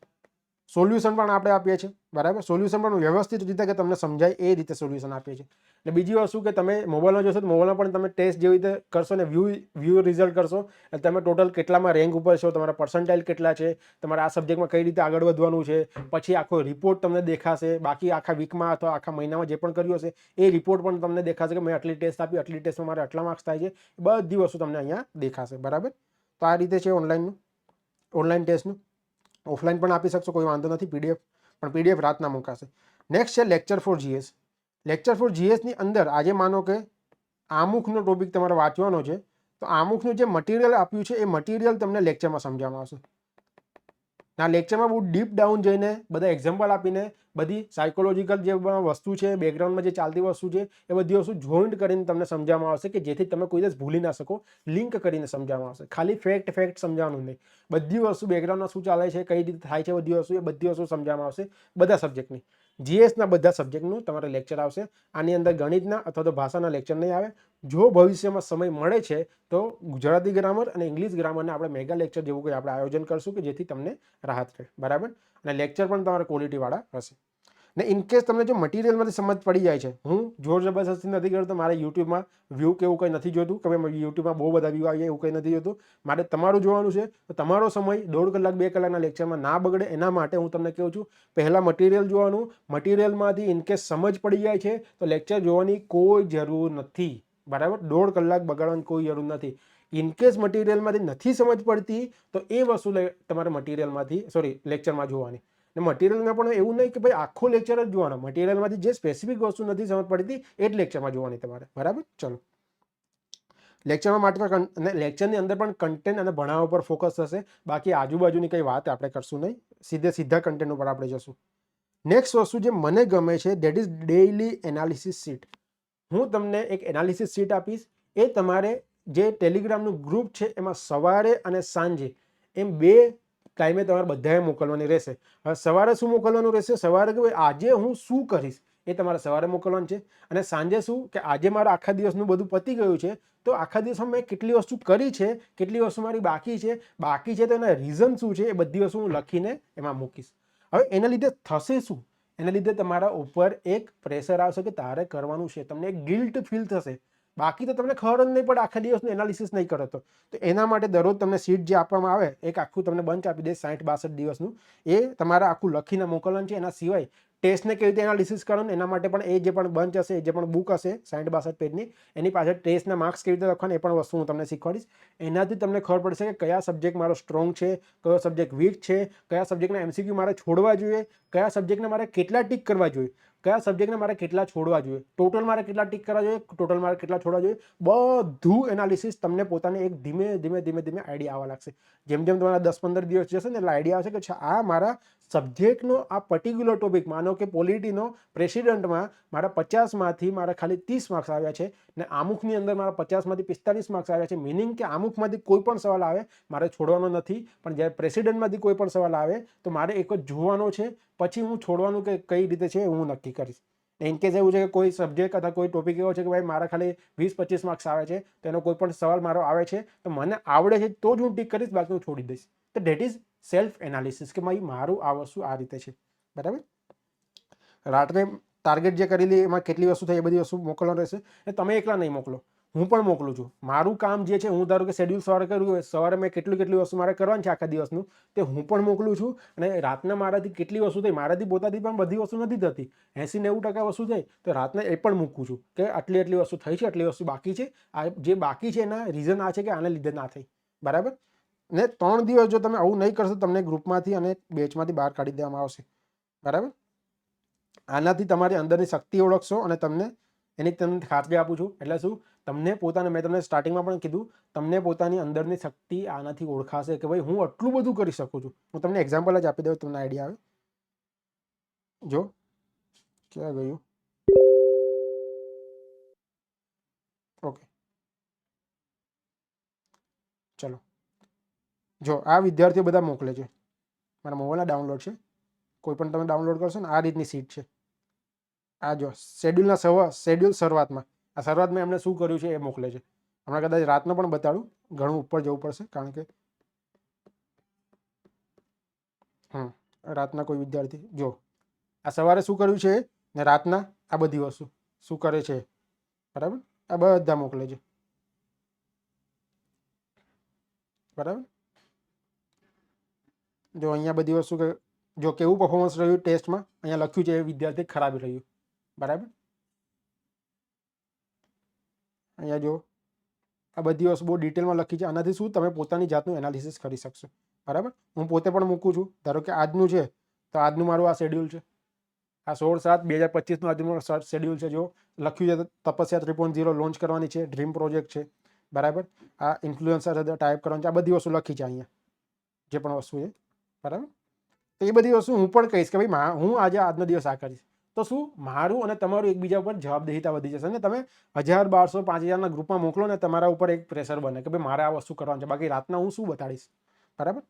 સોલ્યુશન પણ આપણે આપીએ છીએ, બરાબર. સોલ્યુશન પણ વ્યવસ્થિત રીતે કે તમને સમજાય એ રીતે સોલ્યુશન આપીએ છીએ. અને બીજી વસ્તુ કે તમે મોબાઈલમાં જોશો તો મોબાઈલમાં પણ તમે ટેસ્ટ જેવી રીતે કરશો ને વ્યૂ રિઝલ્ટ કરશો, અને તમે ટોટલ કેટલામાં રેન્ક ઉપર છો, તમારા પર્સન્ટાઇલ કેટલા છે, તમારા આ સબ્જેક્ટમાં કઈ રીતે આગળ વધવાનું છે, પછી આખો રિપોર્ટ તમને દેખાશે. બાકી આખા વીકમાં અથવા આખા મહિનામાં જે પણ કર્યું હશે એ રિપોર્ટ પણ તમને દેખાશે કે મેં આટલી ટેસ્ટ આપી, આટલી ટેસ્ટમાં મારે આટલા માર્ક્સ થાય છે. બધી વસ્તુ તમને અહીંયા દેખાશે, બરાબર. તો આ રીતે છે ઓનલાઈન ટેસ્ટનું. ઓફલાઈન પણ આપી શકશો, કોઈ વાંધો નથી. પીડીએફ પણ પીડીએફ રાતના મુકાશે. નેક્સ્ટ છે lecture for GS. Lecture for જીએસની અંદર આજે માનો કે આમુખનો ટોપિક તમારે વાંચવાનો છે, તો આમુખનું જે મટીરિયલ આપ્યું છે એ મટીરિયલ તમને લેક્ચરમાં સમજાવવામાં આવશે. આ લેક્ચરમાં બહુ ડીપ ડાઉન જઈને બધા એક્ઝામ્પલ આપીને બધી સાયકોલોજીકલ જે વસ્તુ છે, બેકગ્રાઉન્ડમાં જે ચાલતી વસ્તુ છે, એ બધી વસ્તુ જોઈન્ટ કરીને તમને સમજાવવામાં આવશે કે જેથી તમે કોઈ દિવસ ભૂલી ના શકો. લિંક કરીને સમજાવવામાં આવશે. ખાલી ફેક્ટ સમજાવવાનું નહીં, બધી વસ્તુ બેકગ્રાઉન્ડમાં શું ચાલે છે, કઈ રીતે થાય છે, બધી વસ્તુ સમજાવવામાં આવશે. બધા સબ્જેક્ટની, જીએસના બધા સબ્જેક્ટનું તમારે લેક્ચર આવશે. આની અંદર ગણિતના અથવા તો ભાષાના લેક્ચર નહીં આવે. જો ભવિષ્યમાં સમય મળે છે તો ગુજરાતી ગ્રામર અને ઇંગ્લિશ ગ્રામરના આપણે મેગા લેક્ચર જેવું કંઈ આપણે આયોજન કરશું કે જેથી તમને રાહત રહે, બરાબર. અને લેક્ચર પણ તમારે ક્વોલિટીવાળા હશે. ને ઇનકેસ તમને જો મટીરિયલમાંથી સમજ પડી જાય છે, હું જોર જબરદસ્તી નથી કરતો. મારે યુટ્યુબમાં વ્યૂ કે એવું કંઈ નથી જોતું કે ભાઈ યુટ્યુબમાં બહુ બધા વ્યૂ આવી જાય, એવું કંઈ નથી જોતું. મારે તમારું જોવાનું છે. તો તમારો સમય 1.5 કલાક 2 કલાકના લેક્ચરમાં ના બગડે એના માટે હું તમને કહું છું, પહેલાં મટીરિયલ જોવાનું. મટીરિયલમાંથી ઇનકેસ સમજ પડી જાય છે તો લેક્ચર જોવાની કોઈ જરૂર નથી, બરાબર. 1.5 કલાક બગાડવાની કોઈ જરૂર નથી. ઇનકેસ મટીરિયલમાંથી નથી સમજ પડતી તો એ વસ્તુ તમારે લેક્ચરમાં જોવાની. ને મટીરિયલમાં પણ એવું નહીં કે ભાઈ આખો લેક્ચર જ જોવાનો. મટીરિયલમાંથી જે સ્પેસિફિક વસ્તુ નથી સમજ પડતી એ જ લેક્ચરમાં જોવાની તમારે, બરાબર. ચલો, લેક્ચરમાં માટે લેક્ચરની અંદર પણ કન્ટેન્ટ અને ભણાવવા પર ફોકસ થશે. બાકી આજુબાજુની કંઈ વાત આપણે કરશું નહીં, સીધા કન્ટેન્ટ ઉપર આપણે જશું. નેક્સ્ટ વસ્તુ જે મને ગમે છે that is daily analysis sheet. હું તમને એક એનાલિસિસ શીટ આપીશ. એ તમારે જે ટેલિગ્રામનું ગ્રુપ છે એમાં સવારે અને સાંજે એમ 2 ટાઈમે તમારે બધાએ મોકલવાની રહેશે. હવે સવારે શું મોકલવાનું રહેશે? સવારે કે ભાઈ આજે હું શું કરીશ એ તમારે સવારે મોકલવાનું છે. અને સાંજે શું કે આજે મારા આખા દિવસનું બધું પતી ગયું છે, તો આખા દિવસમાં મેં કેટલી વસ્તુ કરી છે, કેટલી વસ્તુ મારી બાકી છે તો એના રીઝન શું છે એ બધી વસ્તુ હું લખીને એમાં મૂકીશ. હવે એના લીધે થશે શું? એના લીધે તમારા ઉપર એક પ્રેશર આવશે કે તારે કરવાનું છે. તમને એક ગિલ્ટ ફીલ થશે બાકી તો તમને ખબર જ નહીં પડે, આખા દિવસનું એનાલિસિસ નહીં કરો તો એના માટે દરરોજ તમને શીટ જે આપવામાં આવે એક આખું તમને બંચ આપી દે 60-62 દિવસનું, એ તમારે આખું લખીને મોકલવાનું છે. એના સિવાય ટેસ્ટને કેવી રીતે એનાલિસિસ કરવાનું એના માટે પણ એ જે પણ બંચ હશે, જે પણ બુક હશે 60-62 પેજની, એની પાછળ ટેસ્ટના માર્ક્સ કેવી રીતે લખવાના એ પણ વસ્તુ હું તમને શીખવાડીશ. એનાથી તમને ખબર પડશે કે કયા સબ્જેક્ટ મારો સ્ટ્રોંગ છે, કયો સબ્જેક્ટ વીક છે, કયા સબ્જેક્ટના MCQ મારે છોડવા જોઈએ, કયા સબ્જેક્ટને મારે કેટલા ટીક કરવા જોઈએ, કયા સબ્જેક્ટને મારે કેટલા છોડવા જોઈએ, ટોટલ મારે કેટલા ટીક કરવા જોઈએ, ટોટલ મારે કેટલા છોડવા જોઈએ, બધું એનાલિસિસ તમને પોતાને એક ધીમે ધીમે આઈડિયા આવવા લાગશે. જેમ જેમ તમારા 10-15 દિવસ જશે ને એટલે આઈડિયા આવશે કે આ મારા સબ્જેક્ટનો આ પર્ટિક્યુલર ટોપિક, માનો કે પોલિટીનો પ્રેસિડેન્ટમાં મારા 50માંથી મારા ખાલી 30 માર્ક્સ આવ્યા છે ને આમુખની અંદર મારા 50માંથી 45 માર્ક્સ આવ્યા છે. મિનિંગ કે આમુખમાંથી કોઈ પણ સવાલ આવે મારે છોડવાનો નથી, પણ જ્યારે પ્રેસિડેન્ટમાંથી કોઈ પણ સવાલ આવે તો મારે એક જ જોવાનો છે, પછી હું છોડવાનું કે કઈ રીતે છે હું નક્કી કરીશ. ઇન કેસ એવું છે કે કોઈ સબ્જેક્ટ અથવા કોઈ ટોપિક એવો છે કે ભાઈ મારા ખાલી 20-25 માર્ક્સ આવે છે, તો એનો કોઈ પણ સવાલ મારો આવે છે તો મને આવડે છે તો જ હું ટીક કરીશ, બાકી હું છોડી દઈશ. તો ડેટ ઇઝ સેલ્ફ એનાલિસિસ કે ભાઈ મારું આ વસ્તુ આ રીતે છે. બરાબર. રાત્રે ટાર્ગેટ જે કરેલી એમાં કેટલી વસ્તુ થઈ એ બધી વસ્તુ મોકલવાનું રહેશે. અને તમે એકલા નહીં મોકલો, હું પણ મોકલું છું. મારું કામ જે છે, હું ધારો કે શેડ્યુલ સવારે કર્યું હોય, સવારે મેં કેટલી વસ્તુ મારે કરવાની છે આખા દિવસનું તે હું પણ મોકલું છું. અને રાતના મારાથી કેટલી વસ્તુ થઈ, મારાથી પોતાથી પણ બધી વસ્તુ નથી થતી, 80-90% વસ્તુ થઈ તો રાતના એ પણ મૂકું છું કે આટલી વસ્તુ થઈ છે, આટલી વસ્તુ બાકી છે, આ જે બાકી છે એના રીઝન આ છે કે આને લીધે ના થઈ. બરાબર. ને 3 દિવસ જો તમે આવું નહીં કરશો તમને ગ્રુપમાંથી અને બેચમાંથી બહાર કાઢી દેવામાં આવશે. બરાબર. આનાથી તમારી અંદરની શક્તિ ઓળખશો અને તમને ખાતરી આપું છું. એટલે શું, તમને પોતાને, મેં તમને સ્ટાર્ટિંગમાં પણ કીધું, તમને પોતાની અંદરની શક્તિ આનાથી ઓળખાશે કે ભાઈ હું આટલું બધું કરી શકું છું. હું તમને એક્ઝામ્પલ જ આપી દઉં, તમને આઈડિયા આવે. જો ક્યાં ગયું, ઓકે ચલો. જો આ વિદ્યાર્થીઓ બધા મોકલે છે, મારા મોબાઈલના ડાઉનલોડ છે, કોઈ પણ તમે ડાઉનલોડ કરશો ને આ રીતની સીટ છે. આ જો શેડ્યુલ શરૂઆતમાં એમણે શું કર્યું છે એ મોકલે છે. હમણાં કદાચ રાતનો પણ બતાડું, ઘણું ઉપર જવું પડશે કારણ કે રાતના કોઈ વિદ્યાર્થી જો આ સવારે શું કર્યું છે ને રાતના આ બધી વસ્તુ શું કરે છે. બરાબર. આ બધા મોકલે છે. બરાબર. જો અહીંયા બધી વસ્તુ કે જો કેવું પરફોર્મન્સ રહ્યું ટેસ્ટમાં, અહીંયા લખ્યું છે એ વિદ્યાર્થી ખરાબ રહ્યું. બરાબર. અહીંયા જો આ બધી વસ્તુ બહુ ડિટેલમાં લખી છે. આનાથી શું તમે પોતાની જાતનું એનાલિસિસ કરી શકશો. બરાબર. હું પોતે પણ મૂકું છું. ધારો કે આજનું છે તો આજનું મારું આ શેડ્યુલ છે, આ 16/7/2025નું આજનું શેડ્યુલ છે. જો લખ્યું છે તપસ્યા 3.0 લોન્ચ કરવાની છે, ડ્રીમ પ્રોજેક્ટ છે. બરાબર. આ ઇન્ફ્લુએન્સર સાથે ટાઈપ કરવાનું છે, આ બધી વસ્તુ લખી છે અહીંયા જે પણ વસ્તુ છે. બરાબર. તો એ બધી વસ્તુ હું પણ કહીશ કે ભાઈ હું આજે આજનો દિવસ આ કરીશ. તો શું મારું અને તમારું એકબીજા ઉપર જવાબદેહીતા વધી જશે ને તમે 1000, 1200, 5000ના ગ્રુપમાં મોકલો ને તમારા ઉપર એક પ્રેશર બને કે ભાઈ મારે આ વસ્તુ કરવાની છે, બાકી રાતના હું શું બતાડીશ. બરાબર.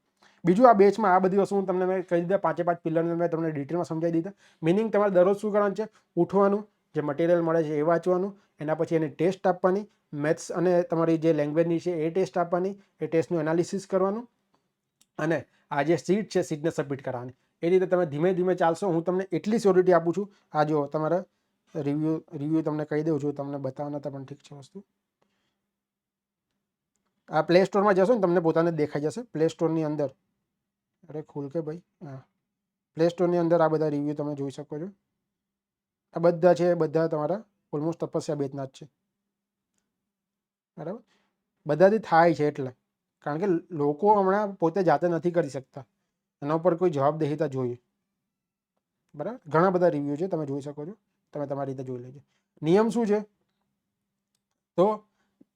બીજું આ બેચમાં આ બધી વસ્તુ હું તમને મેં કહી દીધા, 5 પિલરને મેં તમને ડિટેલમાં સમજાવી દીધા. મિનિંગ તમારે દરરોજ શું કરવાનું છે, ઉઠવાનું, જે મટીરિયલ મળે છે એ વાંચવાનું, એના પછી એની ટેસ્ટ આપવાની, મેથ્સ અને તમારી જે લેંગ્વેજની છે એ ટેસ્ટ આપવાની, એ ટેસ્ટનું એનાલિસિસ કરવાનું, અને આ જે સીટ છે સીટને સબમિટ કરવાની. એ રીતે તમે ધીમે ધીમે ચાલશો. હું તમને એટલી સ્યોરિટી આપું છું. આ જો તમારા રિવ્યૂ તમને કહી દઉં છું, તમને બતાવવાના હતા પણ ઠીક છે વસ્તુ. આ પ્લે સ્ટોરમાં જશો ને તમને પોતાને દેખાઈ જશે. પ્લે સ્ટોરની અંદર અરે ખુલ કે ભાઈ, હા, પ્લે સ્ટોરની અંદર આ બધા રિવ્યૂ તમે જોઈ શકો છો. આ બધા છે, બધા તમારા ઓલમોસ્ટ તપસ્યા બેચના જ છે. બરાબર. બધાથી થાય છે એટલે કારણ કે લોકો હમણાં પોતે જાતે નથી કરી શકતા, એના ઉપર કોઈ જવાબદેહીતા જોઈએ. બરાબર. ઘણા બધા રિવ્યૂ છે, તમે જોઈ શકો છો, તમે તમારી રીતે જોઈ લેજો. નિયમ શું છે, તો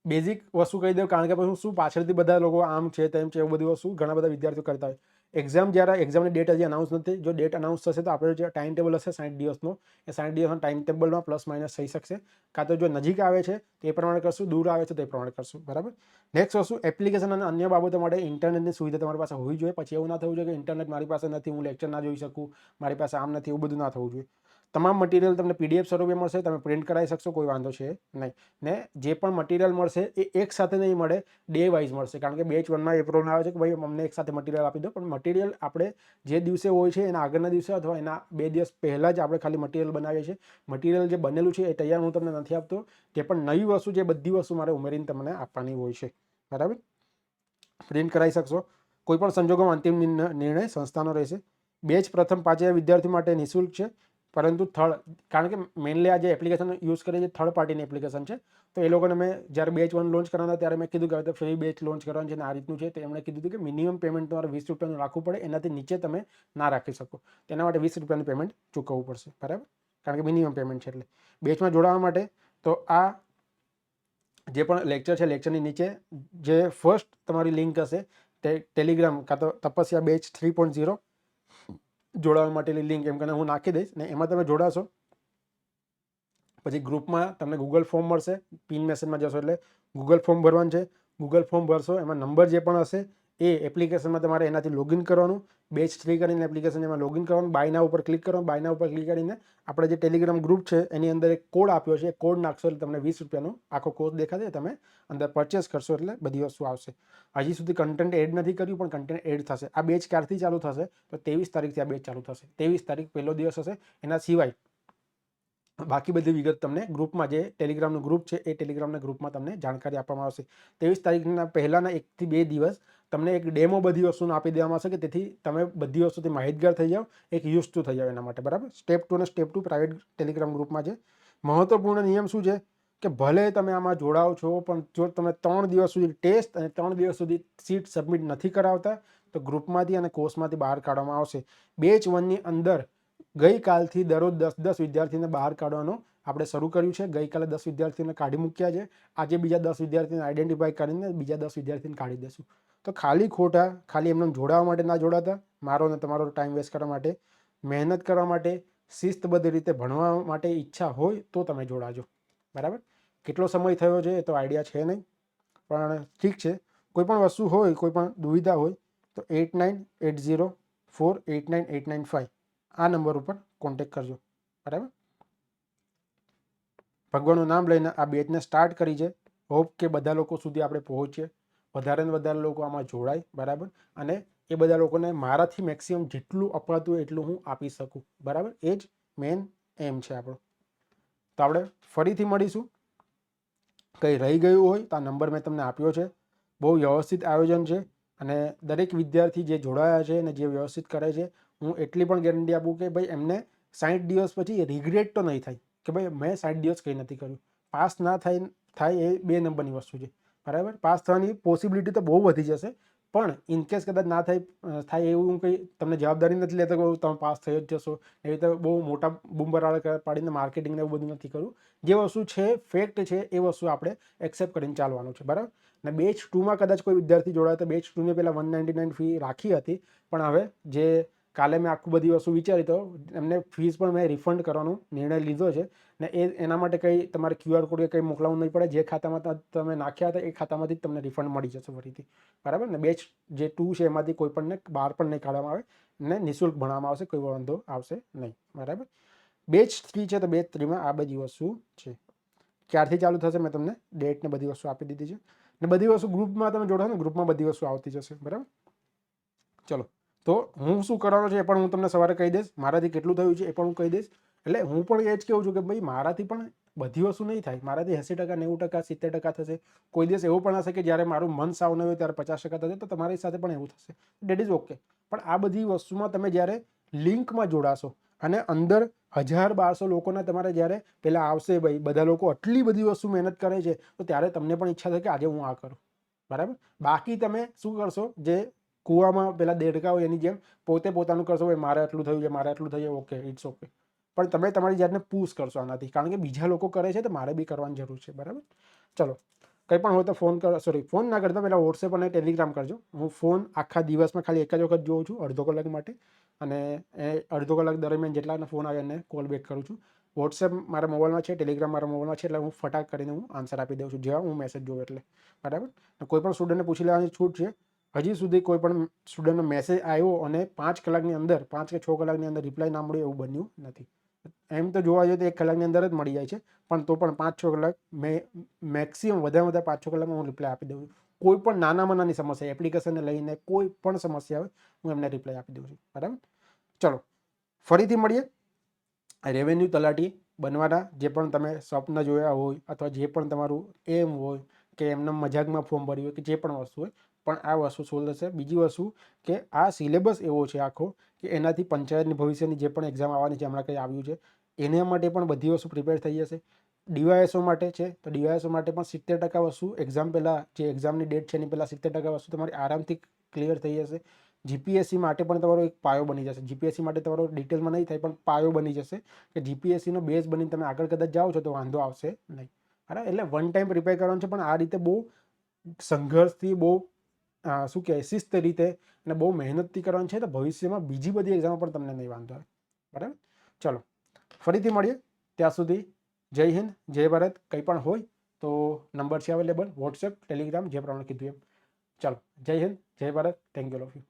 બેઝિક વસ્તુ કહી દઉં કારણ કે પછી શું પાછળથી બધા લોકો આમ છે તેમ છે એવું બધી વસ્તુ ઘણા બધા વિદ્યાર્થીઓ કરતા હોય. જ્યારે એક્ઝામની ડેટ હજી અનાઉન્સ નથી, જો ડેટ અનાઉન્સ થશે તો આપણે જે ટાઈમ ટેબલ હશે 60 દિવસનો, એ 60 દિવસના ટાઈમ ટેબલમાં પ્લસ માઇનસ થઈ શકશે. કાં તો જો નજીક આવે છે તો એ પ્રમાણે કરશું, દૂર આવે છે તો એ પ્રમાણે કરશું. બરાબર. નેક્સ્ટ વસ્તુ, એપ્લિકેશન અને અન્ય બાબતો માટે ઇન્ટરનેટની સુવિધા તમારી પાસે હોવી જોઈએ. પછી એવું ના થવું જોઈએ કે ઇન્ટરનેટ મારી પાસે નથી, હું લેક્ચર ના જોઈ શકું, મારી પાસે આમ નથી, એવું બધું ના થવું જોઈએ. તમામ મટીરિયલ તમને PDF સ્વરૂપે મળશે, તમે પ્રિન્ટ કરાવી શકશો, કોઈ વાંધો છે નહીં. ને જે પણ મટીરિયલ મળશે એ એક સાથે નહીં મળે, ડે વાઇઝ મળશે. કારણ કે બેચ 1માં એ પ્રોબ્લેમ આવે છે કે ભાઈ અમને એક સાથે મટીરિયલ આપી દો, પણ મટીરિયલ આપણે જે દિવસે હોય છે એના આગળના દિવસે અથવા એના 2 દિવસ પહેલાં જ આપણે ખાલી મટીરિયલ બનાવીએ છીએ. મટીરિયલ જે બનેલું છે એ તૈયાર હું તમને નથી આપતો, તે પણ નવી વસ્તુ છે, બધી વસ્તુ મારે ઉમેરીને તમને આપવાની હોય છે, બરાબર. પ્રિન્ટ કરાવી શકશો. કોઈ પણ સંજોગોમાં અંતિમ નિર્ણય સંસ્થાનો રહેશે. બેચ પ્રથમ 5000 વિદ્યાર્થીઓ માટે નિઃશુલ્ક છે, પરંતુ કારણ કે મેઇનલી આ જે એપ્લિકેશન યુઝ કરીએ છીએ થર્ડ પાર્ટીની એપ્લિકેશન છે, તો એ લોકોને મેં જ્યારે બેચ 1 લોન્ચ કરવાના ત્યારે મેં કીધું કે હવે તો ફ્રી બેચ લોન્ચ કરવાનું છે ને આ રીતનું છે, તો એમણે કીધું હતું કે મિનિમમ પેમેન્ટ તમારે 20 રૂપિયાનું રાખવું પડે, એનાથી નીચે તમે ના રાખી શકો. તેના માટે 20 રૂપિયાનું પેમેન્ટ ચૂકવવું પડશે, બરાબર, કારણ કે મિનિમમ પેમેન્ટ છે. એટલે બેચમાં જોડાવા માટે તો આ જે પણ લેક્ચર છે, લેક્ચરની નીચે જે ફર્સ્ટ તમારી લિંક હશે તે ટેલિગ્રામ કાં તો તપસ્યા બેચ 3.0 જોડાવા માટેની લિંક એમ કરીને હું નાખી દઈશ, ને એમાં તમે જોડાશો. પછી ગ્રુપમાં તમને ગૂગલ ફોર્મ મળશે, પિન મેસેજમાં જશો એટલે ગૂગલ ફોર્મ ભરવાનું છે. ગૂગલ ફોર્મ ભરશો, એમાં નંબર જે પણ હશે એ એપ્લિકેશનમાં તમારે એનાથી લોગિન કરવાનું. બેચ 3 કરીને એપ્લિકેશન એમાં લોગિન કરવાનું, બાયના ઉપર ક્લિક કરવાનું. બાયના ઉપર ક્લિક કરીને આપણે જે ટેલિગ્રામ ગ્રુપ છે એની અંદર એક કોડ આપ્યો છે, એ કોડ નાખશો એટલે તમને 20 રૂપિયાનો આખો કોર્સ દેખાશે. તમે અંદર પરચેસ કરશો એટલે બધી વસ્તુ આવશે. હજી સુધી કન્ટેન્ટ એડ નથી કર્યું, પણ કન્ટેન્ટ એડ થશે. આ બેચ ક્યારથી ચાલુ થશે તો 23 તારીખથી આ બેચ ચાલુ થશે. 23 તારીખ પહેલો દિવસ હશે. એના સિવાય બાકી બધી વિગત તમને ગ્રુપમાં, જે ટેલિગ્રામનું ગ્રુપ છે એ ટેલિગ્રામના ગ્રુપમાં તમને જાણકારી આપવામાં આવશે. 23 તારીખના પહેલાંના 1 થી 2 દિવસ તમને એક ડેમો બધી વસ્તુનો આપી દેવામાં આવશે, કે તેથી તમે બધી વસ્તુથી માહિતગાર થઈ જાઓ, એક યુઝ ટુ થઈ જાઓ એના માટે, બરાબર. સ્ટેપ 2 અને સ્ટેપ 2 પ્રાઇવેટ ટેલિગ્રામ ગ્રુપમાં છે. મહત્વપૂર્ણ નિયમ શું છે કે ભલે તમે આમાં જોડાઓ છો, પણ જો તમે 3 દિવસ સુધી ટેસ્ટ અને 3 દિવસ સુધી સીટ સબમિટ નથી કરાવતા તો ગ્રુપમાંથી અને કોર્સમાંથી બહાર કાઢવામાં આવશે. બેચ 1ની અંદર ગઈકાલથી દરરોજ 10 વિદ્યાર્થીને બહાર કાઢવાનો આપણે શરૂ કર્યું છે. ગઈકાલે 10 વિદ્યાર્થીઓને કાઢી મૂક્યા છે. આજે બીજા 10 વિદ્યાર્થીને આઈડેન્ટિફાઈ કરીને બીજા 10 વિદ્યાર્થીને કાઢી દેશું. તો ખાલી એમને જોડાવા માટે ના જોડાતા, મારો અને તમારો ટાઈમ વેસ્ટ કરવા માટે, મહેનત કરવા માટે, શિસ્તબદ્ધ રીતે ભણવા માટે ઈચ્છા હોય તો તમે જોડાજો, બરાબર. કેટલો સમય થયો છે એ તો આઈડિયા છે નહીં, પણ ઠીક છે. કોઈ પણ વસ્તુ હોય, કોઈ પણ દુવિધા હોય તો 8980489895 આ નંબર ઉપર કોન્ટેક્ટ કરજો, બરાબર. ભગવાનનું નામ લઈને આ બેચને સ્ટાર્ટ કરી છે. હોપ કે બધા લોકો સુધી આપણે પહોંચીએ, વધારે ને વધારે લોકો આમાં જોડાય, બરાબર. અને એ બધા લોકોને મારાથી મેક્સિમમ જેટલું અપાતું હોય એટલું હું આપી શકું, બરાબર. એ જ મેન એમ છે આપણો. તો આપણે ફરીથી મળીશું. કંઈ રહી ગયું હોય તો આ નંબર મેં તમને આપ્યો છે. બહુ વ્યવસ્થિત આયોજન છે, અને દરેક વિદ્યાર્થી જે જોડાયા છે અને જે વ્યવસ્થિત કરે છે, હું એટલી પણ ગેરંટી આપું કે ભાઈ એમને 60 દિવસ પછી રિગ્રેટ તો નહીં થાય કે ભાઈ મેં 60 દિવસ કંઈ નથી કર્યું. પાસ ના થાય એ 2 નંબરની વસ્તુ છે, બરાબર. પાસ થવાની પોસિબિલિટી તો બહુ વધી જશે, પણ ઇનકેસ કદાચ ના થાય એવું કંઈ તમને જવાબદારી નથી લેતો કે તમે પાસ થઈ જ જશો. એવી રીતે બહુ મોટા બૂમબરાડા પાડીને માર્કેટિંગને એવું બધું નથી કરવું. જે વસ્તુ છે, ફેક્ટ છે, એ વસ્તુ આપણે એક્સેપ્ટ કરીને ચાલવાનું છે, બરાબર. અને બેચ 2માં કદાચ કોઈ વિદ્યાર્થી જોડાય તો બેચ 2ની પહેલાં 199 ફી રાખી હતી, પણ હવે જે કાલે મેં આખું બધી વસ્તુ વિચારી તો એમને ફીસ પણ મેં રિફંડ કરવાનો નિર્ણય લીધો છે. ને એના માટે કંઈ તમારે QR કોડ કે કંઈ મોકલાવવું નહીં પડે. જે ખાતામાં તમે નાખ્યા હતા એ ખાતામાંથી જ તમને રિફંડ મળી જશે ફરીથી, બરાબર. ને બેચ જે 2 છે એમાંથી કોઈ પણને બહાર પણ નહીં કાઢવામાં આવે, ને નિઃશુલ્ક ભણવામાં આવશે, કોઈ વાંધો આવશે નહીં, બરાબર. બેચ 3 છે તો બેચ 3માં આ બધી વસ્તુ છે. ક્યારથી ચાલુ થશે મેં તમને ડેટ ને બધી વસ્તુ આપી દીધી છે. ને બધી વસ્તુ ગ્રુપમાં તમે જોડો ને, ગ્રુપમાં બધી વસ્તુ આવતી જશે, બરાબર. ચલો, તો હું શું કરવાનો છે એ પણ હું તમને સવારે કહી દઈશ. મારાથી કેટલું થયું છે એ પણ હું કહી દઈશ. એટલે હું પણ એ જ કહું છું કે ભાઈ મારાથી પણ બધી વસ્તુ નહીં થાય. મારાથી 80%, 90%, 70% થશે. કોઈ દિવસ એવું પણ હશે કે જ્યારે મારું મન સાવ ન હોય ત્યારે 50% થશે, તો તમારી સાથે પણ એવું થશે. That is okay. પણ આ બધી વસ્તુમાં તમે જ્યારે લિંકમાં જોડાશો અને અંદર 1000-1200 લોકોના તમારે જ્યારે પહેલાં આવશે, ભાઈ બધા લોકો આટલી બધી વસ્તુ મહેનત કરે છે, તો ત્યારે તમને પણ ઈચ્છા થાય કે આજે હું આ કરું, બરાબર. બાકી તમે શું કરશો, જે કૂવામાં પેલા દેડકા હોય એની જેમ પોતે પોતાનું કરશો, ભાઈ મારે આટલું થયું છે, મારે આટલું થયું છે, ઓકે, ઇટ્સ ઓકે. પણ તમે તમારી જાતને પુશ કરશો આનાથી, કારણ કે બીજા લોકો કરે છે તો મારે બી કરવાની જરૂર છે, બરાબર. ચલો, કંઈ પણ હોય તો ફોન ના કરતા પહેલાં વોટ્સએપ અને ટેલિગ્રામ કરજો. હું ફોન આખા દિવસમાં ખાલી એક જ વખત જોઉં છું, અડધો કલાક માટે, અને એ અડધો કલાક દરમિયાન જેટલાના ફોન આવે એને કોલ બેક કરું છું. વોટ્સએપ મારા મોબાઈલમાં છે, ટેલિગ્રામ મારા મોબાઈલમાં છે, એટલે હું ફટાક કરીને હું આન્સર આપી દઉં છું જેવા હું મેસેજ જોઉં એટલે, બરાબર. કોઈ પણ સ્ટુડન્ટને પૂછી લેવાની છૂટ છે. હજી સુધી કોઈ પણ સ્ટુડન્ટનો મેસેજ આવ્યો અને 5 કલાકની અંદર, 5 કે 6 કલાકની અંદર રિપ્લાય ના મળ્યો એવું બન્યું નથી, એમ તો જોવા જઈએ તો 1 કલાકની અંદર જ મળી જાય છે, પણ તો પણ 5-6 કલાક મેક્સિમમ વધારે 5-6 કલાકમાં હું રિપ્લાય આપી દઉં છું. કોઈ પણ નાનામાં નાની સમસ્યા એપ્લિકેશનને લઈને કોઈ પણ સમસ્યા હોય હું એમને રિપ્લાય આપી દઉં છું. બરાબર, ચલો ફરીથી મળીએ. રેવન્યુ તલાટી બનવાના જે પણ તમે સ્વપ્ન જોયા હોય અથવા જે પણ તમારું એમ હોય કે એમને મજાકમાં ફોર્મ ભર્યું હોય કે જે પણ વસ્તુ હોય, પણ આ વસ્તુ સોલ્વ થશે. બીજી વસ્તુ કે આ સિલેબસ એવો છે આખો કે એનાથી પંચાયતની ભવિષ્યની જે પણ એક્ઝામ આવવાની છે, હમણાં કંઈ આવ્યું છે એના માટે પણ બધી વસ્તુ પ્રિપેર થઈ જશે. ડીવાયએસઓ માટે છે તો ડીવાયએસઓ માટે પણ 70% વસ્તુ એક્ઝામ પહેલાં, જે એક્ઝામની ડેટ છે એની પહેલાં 70% વસ્તુ તમારી આરામથી ક્લિયર થઈ જશે. જીપીએસસી માટે પણ તમારો એક પાયો બની જશે. જીપીએસસી માટે તમારો ડિટેલમાં નહીં થાય પણ પાયો બની જશે કે જીપીએસસીનો બેઝ બનીને તમે આગળ કદાચ જાઓ છો તો વાંધો આવશે નહીં. બરાબર, એટલે વન ટાઈમ પ્રિપેર કરવાનું છે, પણ આ રીતે બહુ સંઘર્ષથી, બહુ શું કહેવાય શિસ્ત રીતે અને બહુ મહેનતથી કરવાનું છે, તો ભવિષ્યમાં બીજી બધી એક્ઝામો પણ તમને નહીં વાંધો આવે. બરાબર, ચલો ફરીથી મળીએ. ત્યાં સુધી જય હિન્દ, જય ભારત. કંઈ પણ હોય તો નંબર છે અવેલેબલ, વોટ્સએપ, ટેલિગ્રામ, જે પ્રમાણે કીધું એમ. ચાલો, જય હિન્દ, જય Bharat. Thank you all of you.